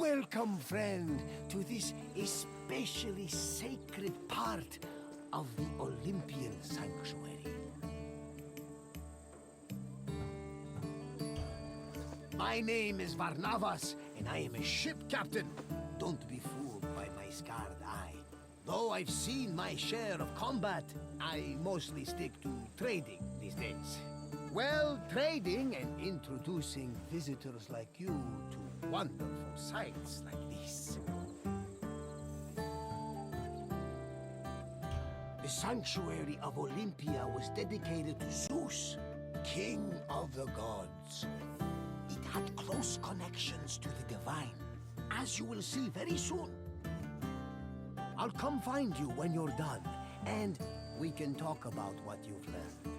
Welcome, friend, to this especially sacred part of the Olympian sanctuary. My name is Varnavas, and I am a ship captain. Don't be fooled by my scarred eye. Though I've seen my share of combat, I mostly stick to trading these days. Well, trading and introducing visitors like you to wonderful sights like this. The sanctuary of Olympia was dedicated to Zeus, king of the gods. It had close connections to the divine, as you will see very soon. I'll come find you when you're done, and we can talk about what you've learned.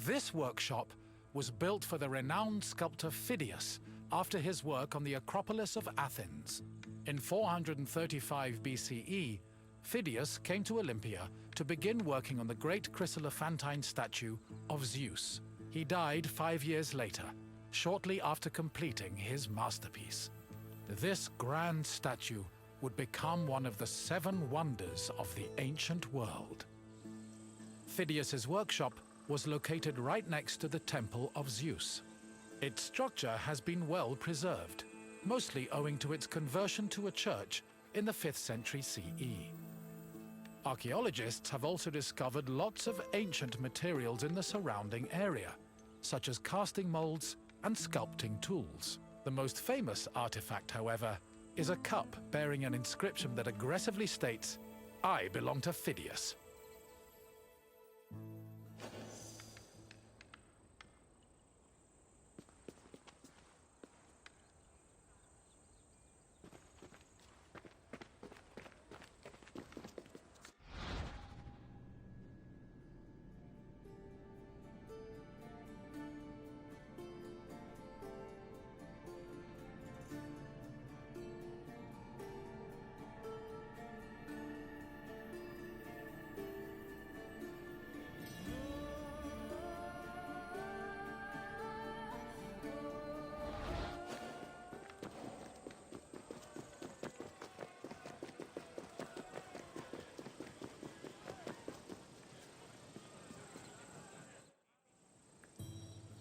This workshop was built for the renowned sculptor Phidias after his work on the Acropolis of Athens. In 435 BCE, Phidias came to Olympia to begin working on the great chryselephantine statue of Zeus. He died 5 years later, shortly after completing his masterpiece. This grand statue would become one of the 7 wonders of the ancient world. Phidias's workshop was located right next to the Temple of Zeus. Its structure has been well preserved, mostly owing to its conversion to a church in the 5th century CE. Archaeologists have also discovered lots of ancient materials in the surrounding area, such as casting molds and sculpting tools. The most famous artifact, however, is a cup bearing an inscription that aggressively states, "I belong to Phidias."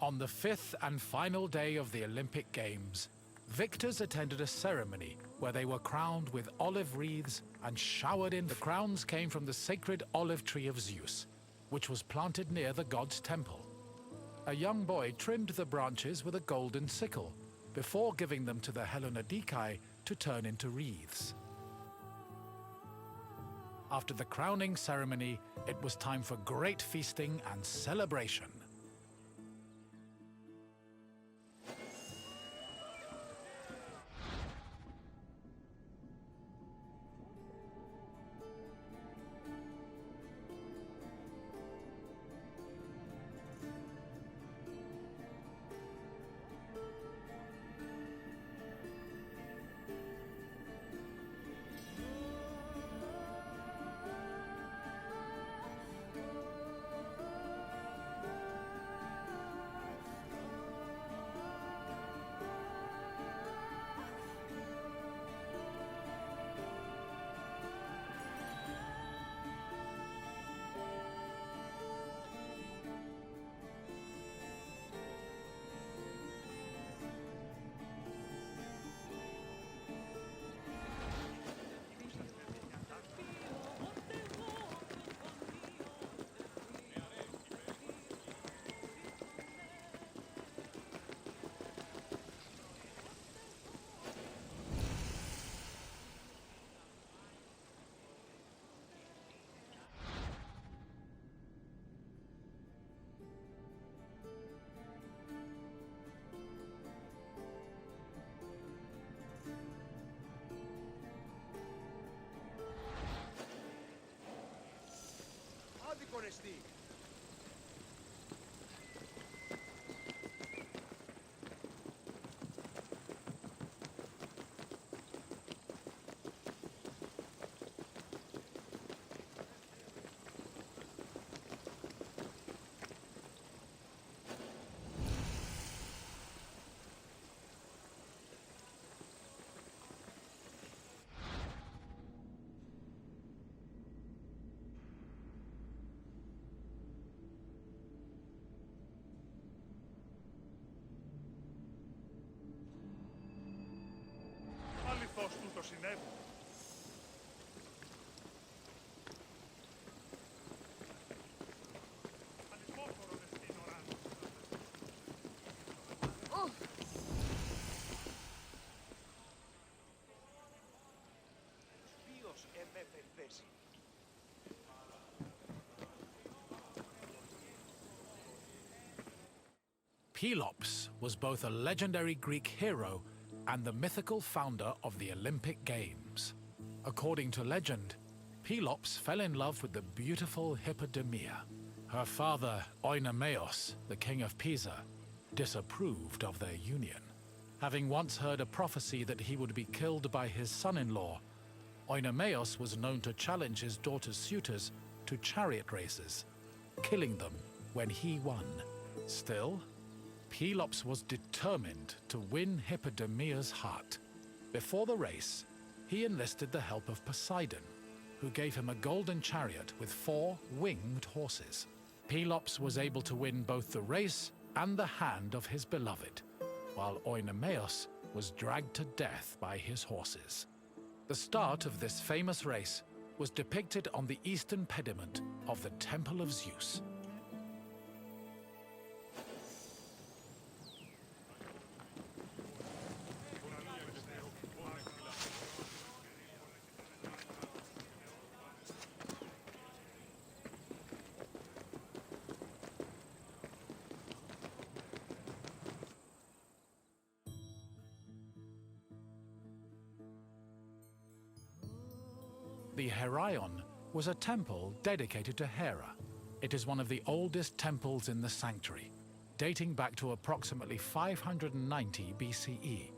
On the 5th and final day of the Olympic Games, victors attended a ceremony where they were crowned with olive wreaths and showered in. The crowns came from the sacred olive tree of Zeus, which was planted near the god's temple. A young boy trimmed the branches with a golden sickle before giving them to the Hellanodikai to turn into wreaths. After the crowning ceremony, it was time for great feasting and celebration. Odyssey. συνέβη. Ποιος εμέφερε θέση. Pelops was both a legendary Greek hero and the mythical founder of the Olympic Games. According to legend, Pelops fell in love with the beautiful Hippodamia. Her father, Oenomaus, the king of Pisa, disapproved of their union. Having once heard a prophecy that he would be killed by his son-in-law, Oenomaus was known to challenge his daughter's suitors to chariot races, killing them when he won. Still, Pelops was determined to win Hippodamia's heart. Before the race, he enlisted the help of Poseidon, who gave him a golden chariot with 4 winged horses. Pelops was able to win both the race and the hand of his beloved, while Oenomaus was dragged to death by his horses. The start of this famous race was depicted on the eastern pediment of the Temple of Zeus. The Heraion was a temple dedicated to Hera. It is one of the oldest temples in the sanctuary, dating back to approximately 590 BCE.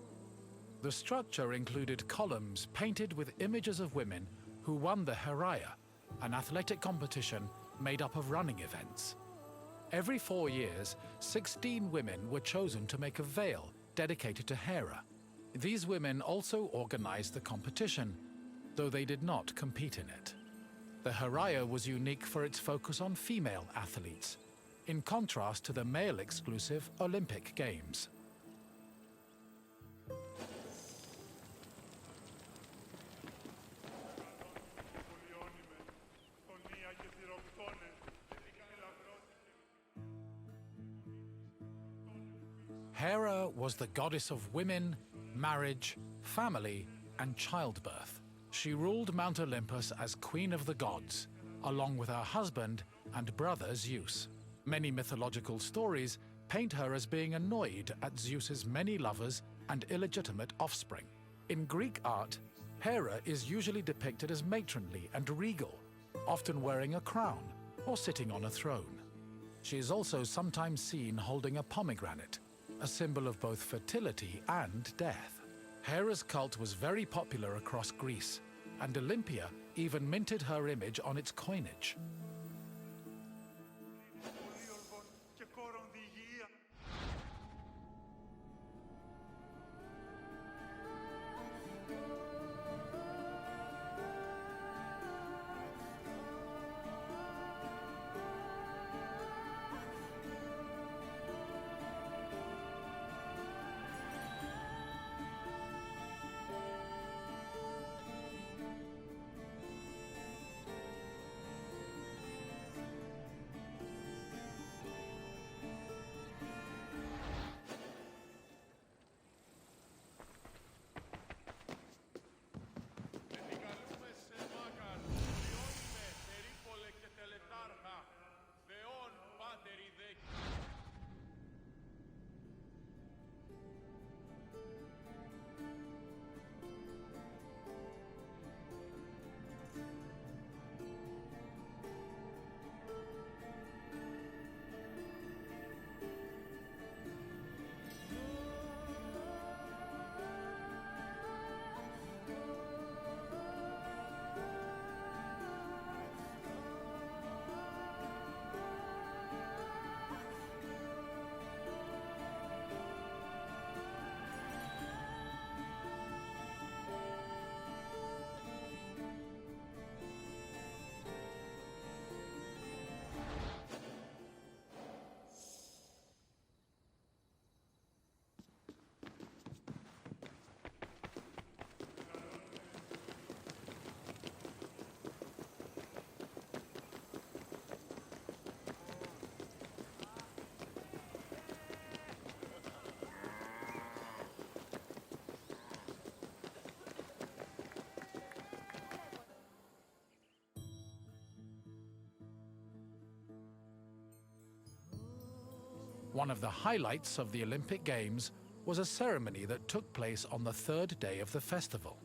The structure included columns painted with images of women who won the Heraia, an athletic competition made up of running events. Every 4 years, 16 women were chosen to make a veil dedicated to Hera. These women also organized the competition, though they did not compete in it. The Heraia was unique for its focus on female athletes, in contrast to the male-exclusive Olympic Games. Hera was the goddess of women, marriage, family, and childbirth. She ruled Mount Olympus as Queen of the Gods, along with her husband and brother Zeus. Many mythological stories paint her as being annoyed at Zeus's many lovers and illegitimate offspring. In Greek art, Hera is usually depicted as matronly and regal, often wearing a crown or sitting on a throne. She is also sometimes seen holding a pomegranate, a symbol of both fertility and death. Hera's cult was very popular across Greece, and Olympia even minted her image on its coinage. One of the highlights of the Olympic Games was a ceremony that took place on the third day of the festival.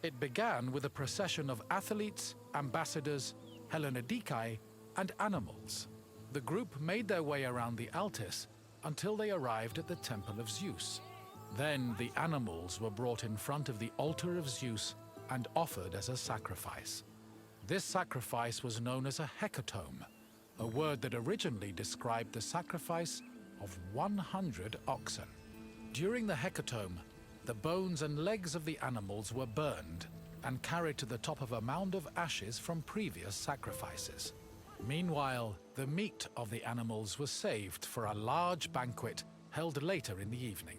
It began with a procession of athletes, ambassadors, Hellenodikai, and animals. The group made their way around the Altis until they arrived at the Temple of Zeus. Then the animals were brought in front of the altar of Zeus and offered as a sacrifice. This sacrifice was known as a hecatomb, a word that originally described the sacrifice of 100 oxen. During the hecatomb, the bones and legs of the animals were burned and carried to the top of a mound of ashes from previous sacrifices. Meanwhile, the meat of the animals was saved for a large banquet held later in the evening.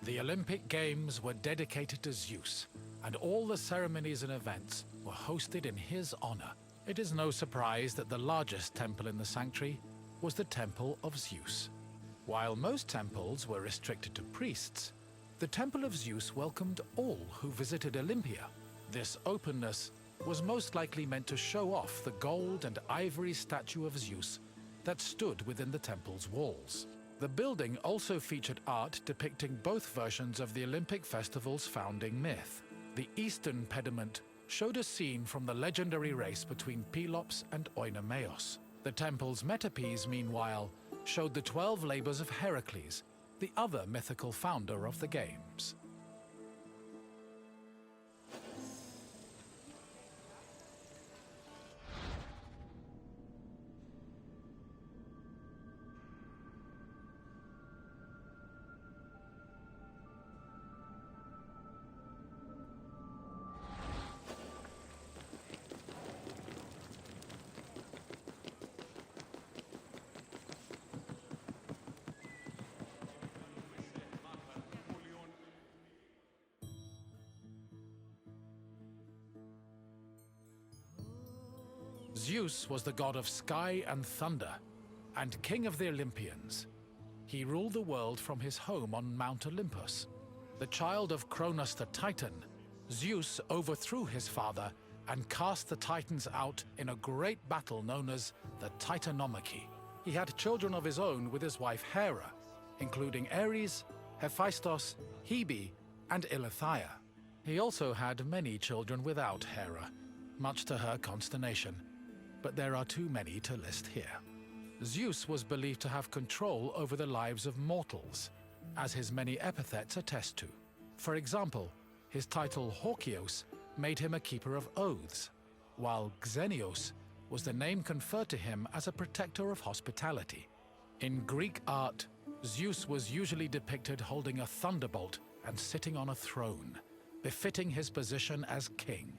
The Olympic Games were dedicated to Zeus, and all the ceremonies and events were hosted in his honor. It is no surprise that the largest temple in the sanctuary was the Temple of Zeus. While most temples were restricted to priests, the Temple of Zeus welcomed all who visited Olympia. This openness was most likely meant to show off the gold and ivory statue of Zeus that stood within the temple's walls. The building also featured art depicting both versions of the Olympic festival's founding myth. The eastern pediment showed a scene from the legendary race between Pelops and Oenomaus. The temple's metapiece, meanwhile, showed the 12 labors of Heracles, the other mythical founder of the Games. Zeus was the god of sky and thunder, and king of the Olympians. He ruled the world from his home on Mount Olympus. The child of Cronus the Titan, Zeus overthrew his father and cast the Titans out in a great battle known as the Titanomachy. He had children of his own with his wife Hera, including Ares, Hephaestus, Hebe, and Eileithyia. He also had many children without Hera, much to her consternation, but there are too many to list here. Zeus was believed to have control over the lives of mortals, as his many epithets attest to. For example, his title Horkios made him a keeper of oaths, while Xenios was the name conferred to him as a protector of hospitality. In Greek art, Zeus was usually depicted holding a thunderbolt and sitting on a throne, befitting his position as king.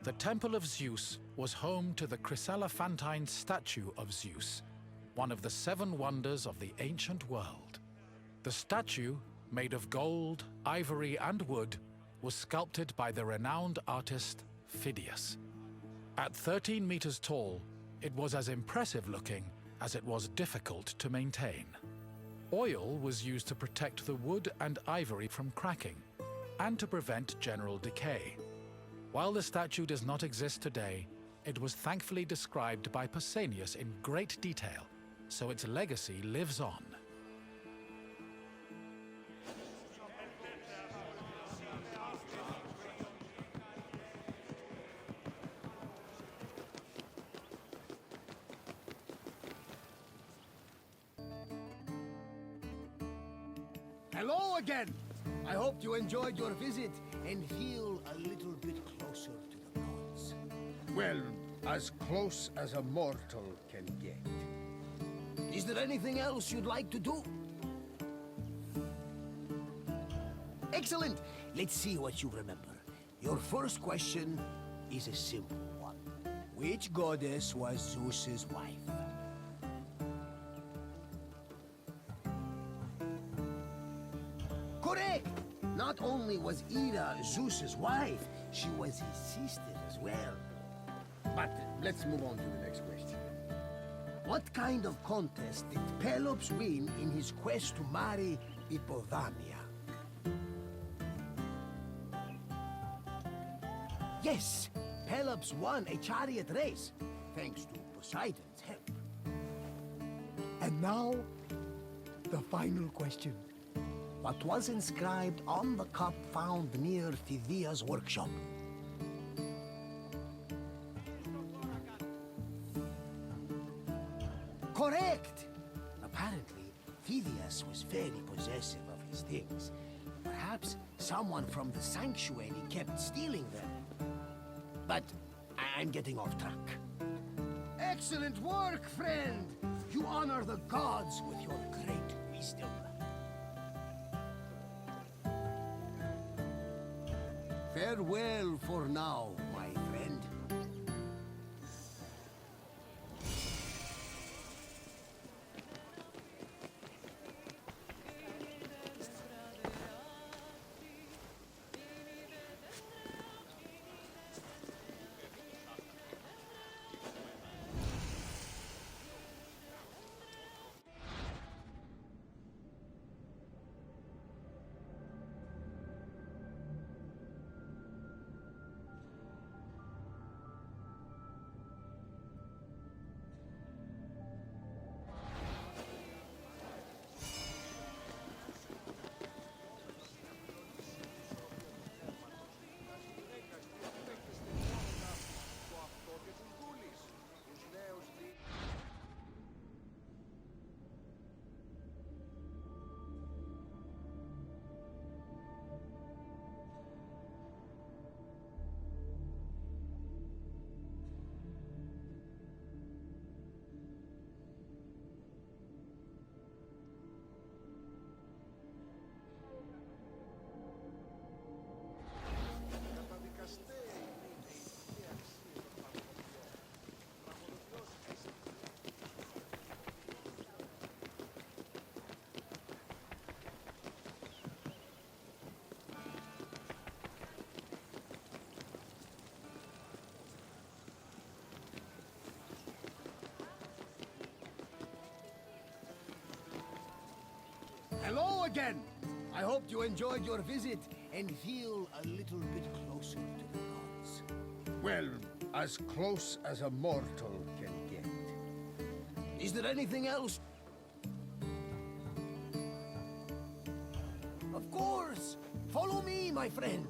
The Temple of Zeus was home to the chryselephantine statue of Zeus, one of the 7 wonders of the ancient world. The statue, made of gold, ivory, and wood, was sculpted by the renowned artist Phidias. At 13 meters tall, it was as impressive looking as it was difficult to maintain. Oil was used to protect the wood and ivory from cracking and to prevent general decay. While the statue does not exist today, it was thankfully described by Pausanias in great detail, so its legacy lives on. Hello again! I hope you enjoyed your visit and feel a little Well, as close as a mortal can get. Is there anything else you'd like to do? Excellent! Let's see what you remember. Your first question is a simple one. Which goddess was Zeus's wife? Correct! Not only was Ida Zeus's wife, she was his sister as well. But let's move on to the next question. What kind of contest did Pelops win in his quest to marry Hippodamia? Yes, Pelops won a chariot race, thanks to Poseidon's help. And now, the final question. What was inscribed on the cup found near Phidias' workshop? Correct! Apparently, Phidias was very possessive of his things. Perhaps someone from the sanctuary kept stealing them. But I'm getting off track. Excellent work, friend! You honor the gods with your great wisdom. Farewell for now, my friend. Hello again! I hope you enjoyed your visit and feel a little bit closer to the gods. Well, as close as a mortal can get. Is there anything else? Of course! Follow me, my friend!